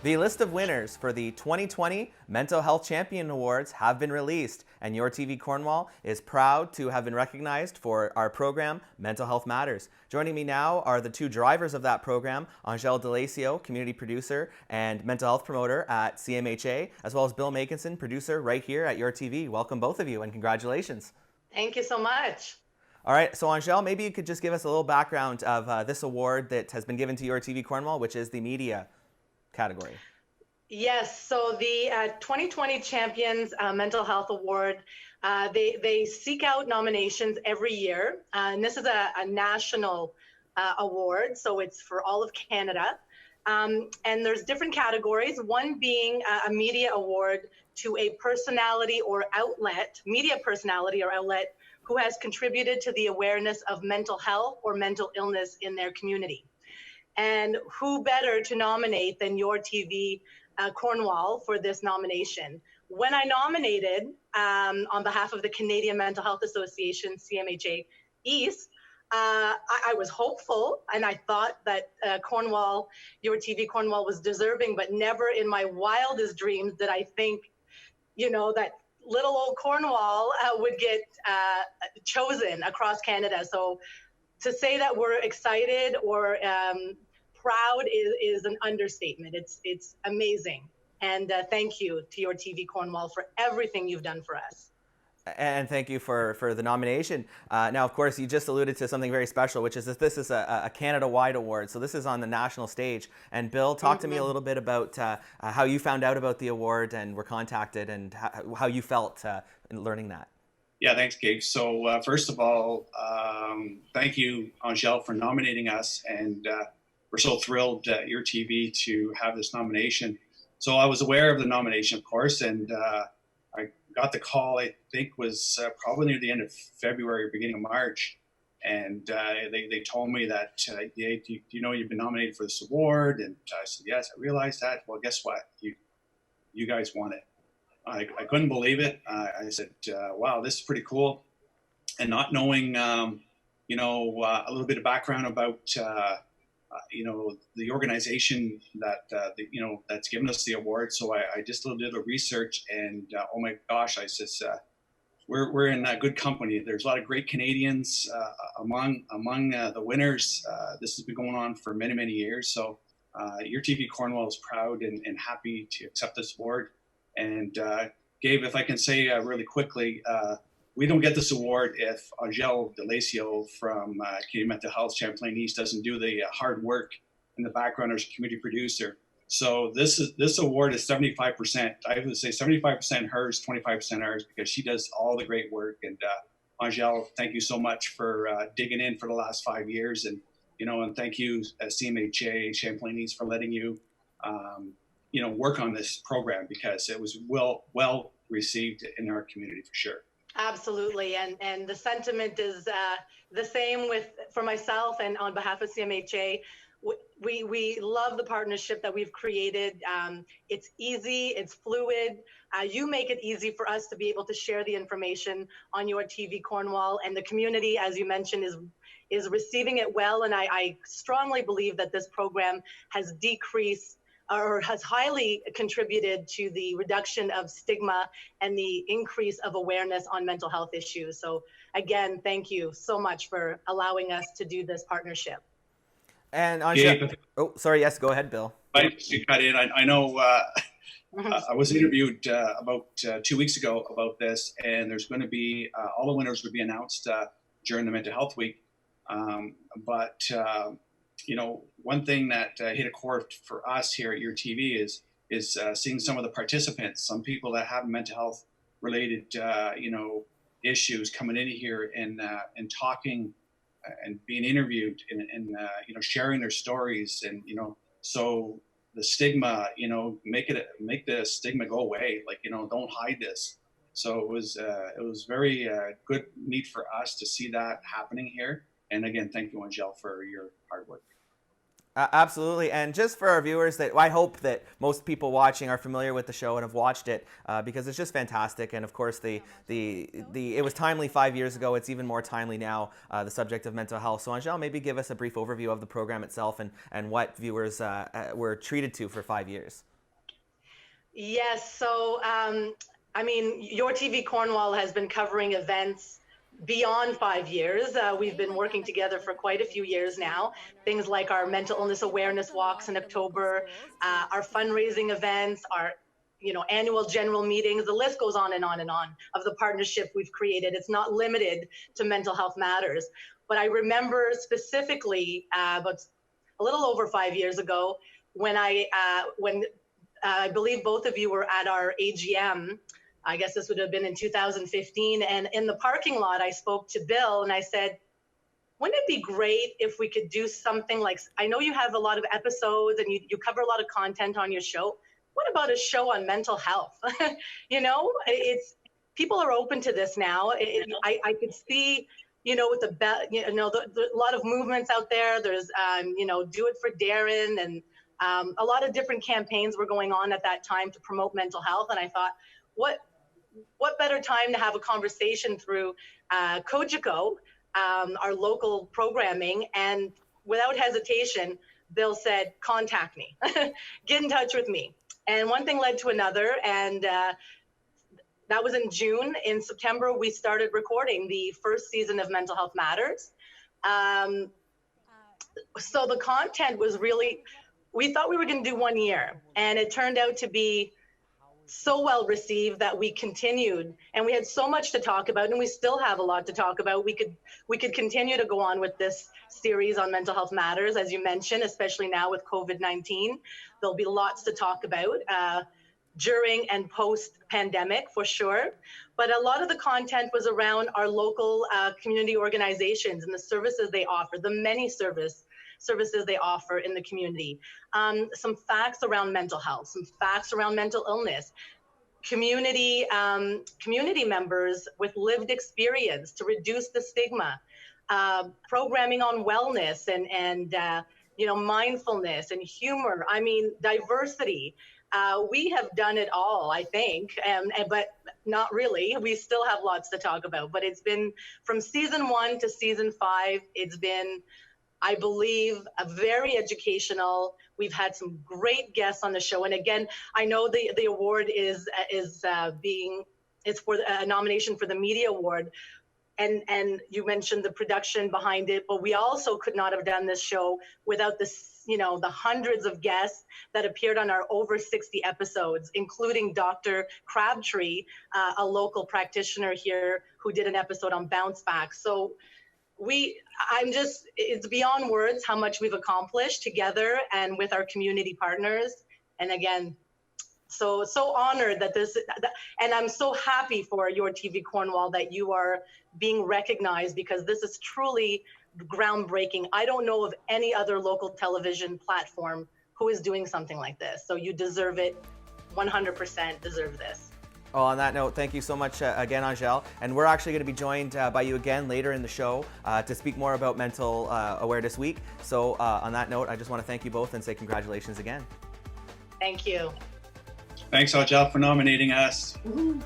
The list of winners for the 2020 Mental Health Champion Awards have been released, and YourTV Cornwall is proud to have been recognized for our program, Mental Health Matters. Joining me now are the two drivers of that program, Angele D'Alessio, community producer and mental health promoter at CMHA, as well as Bill Makinson, producer right here at YourTV. Welcome both of you, and congratulations. Thank you so much. All right, so Angele, maybe you could just give us a little background of this award that has been given to YourTV Cornwall, which is the media category. Yes, so the 2020 Champions Mental Health Award, they seek out nominations every year, and this is a national award, so it's for all of Canada. And there's different categories, one being a media award to a personality or outlet, media personality or outlet, who has contributed to the awareness of mental health or mental illness in their community. And who better to nominate than YourTV Cornwall for this nomination? When I nominated on behalf of the Canadian Mental Health Association, CMHA East, I was hopeful, and I thought that Cornwall, YourTV Cornwall was deserving, but never in my wildest dreams did I think, you know, that little old Cornwall would get chosen across Canada. So to say that we're excited or proud is an understatement. It's amazing. And thank you to YourTV Cornwall for everything you've done for us. And thank you for the nomination. Now, of course, you just alluded to something very special, which is that this is a Canada-wide award. So this is on the national stage. And Bill, talk to me a little bit about how you found out about the award and were contacted, and how you felt in learning that. Yeah, thanks, Gabe. So first of all, thank you, Angele, for nominating us. And we're so thrilled at YourTV to have this nomination. So I was aware of the nomination, of course, and I got the call, I think was probably near the end of February or beginning of March. And they told me that, do you know you've been nominated for this award? And I said, yes, I realized that. Well, guess what? You guys won it. I couldn't believe it. I said, wow, this is pretty cool. And not knowing, a little bit of background about, the organization that, that's given us the award. So I just did a little research, and oh my gosh, I says, we're in good company. There's a lot of great Canadians among the winners. This has been going on for many, many years. So YourTV Cornwall is proud and happy to accept this award. And Gabe, if I can say really quickly, we don't get this award if Angele D'Alessio from Canadian Mental Health Champlain East doesn't do the hard work in the background as a community producer. So this award is 75%. I would say 75% hers, 25% ours, because she does all the great work. And Angele, thank you so much for digging in for the last 5 years, and and thank you, CMHA Champlain East, for letting you work on this program, because it was well received in our community for sure. Absolutely, and the sentiment is the same for myself and on behalf of CMHA. We love the partnership that we've created. It's easy, it's fluid. You make it easy for us to be able to share the information on YourTV Cornwall, and the community, as you mentioned, is receiving it well. And I strongly believe that this program has decreased or has highly contributed to the reduction of stigma and the increase of awareness on mental health issues. So again, thank you so much for allowing us to do this partnership. And Angele, oh, sorry, yes, go ahead, Bill. I cut in. I know I was interviewed about 2 weeks ago about this, and there's going to be, all the winners will be announced during the Mental Health Week. One thing that hit a chord for us here at YourTV is seeing some of the participants, some people that have mental health related, issues coming in here and talking and being interviewed and sharing their stories. And, so the stigma, make the stigma go away. Like, don't hide this. So it was very good, neat for us to see that happening here. And again, thank you, Angele, for your hard work. Absolutely, and just for our viewers, that I hope that most people watching are familiar with the show and have watched it, because it's just fantastic. And of course, it was timely 5 years ago. It's even more timely now, the subject of mental health. So Angele, maybe give us a brief overview of the program itself and what viewers were treated to for 5 years. Yes. So, I mean, YourTV Cornwall has been covering events beyond 5 years. We've been working together for quite a few years now. Things like our mental illness awareness walks in October, our fundraising events, our annual general meetings. The list goes on and on and on of the partnership we've created. It's not limited to Mental Health Matters. But I remember specifically about a little over 5 years ago when I believe both of you were at our AGM. I guess this would have been in 2015. And in the parking lot, I spoke to Bill and I said, wouldn't it be great if we could do something like, I know you have a lot of episodes and you cover a lot of content on your show. What about a show on mental health? It's people are open to this now. I could see, with a lot of movements out there. There's, Do It for Darren, and a lot of different campaigns were going on at that time to promote mental health. And I thought, what better time to have a conversation through Kojiko, our local programming, and without hesitation, Bill said, contact me, get in touch with me. And one thing led to another, and that was in June. In September, we started recording the first season of Mental Health Matters. So the content was really, we thought we were going to do 1 year, and it turned out to be so well received that we continued, and we had so much to talk about, and we still have a lot to talk about. We could continue to go on with this series on Mental Health Matters, as you mentioned, especially now with COVID-19. There'll be lots to talk about during and post-pandemic for sure. But a lot of the content was around our local community organizations and the services they offer, the many services they offer in the community. Some facts around mental health, some facts around mental illness, community members with lived experience to reduce the stigma, programming on wellness and mindfulness and humor. I mean, diversity. We have done it all, I think, but not really. We still have lots to talk about. But it's been from season 1 to season 5. It's been, I believe, a very educational. We've had some great guests on the show, and again, I know the award is for a nomination for the Media Award, and you mentioned the production behind it, but we also could not have done this show without the hundreds of guests that appeared on our over 60 episodes, including Dr. Crabtree, a local practitioner here who did an episode on bounce back. So it's beyond words how much we've accomplished together and with our community partners. And again, so honored that and I'm so happy for YourTV Cornwall that you are being recognized, because this is truly groundbreaking. I don't know of any other local television platform who is doing something like this. So you deserve it, 100% deserve this. Well, on that note, thank you so much again, Angele. And we're actually going to be joined by you again later in the show to speak more about Mental Awareness Week. So on that note, I just want to thank you both and say congratulations again. Thank you. Thanks, Angele, for nominating us. Woo-hoo.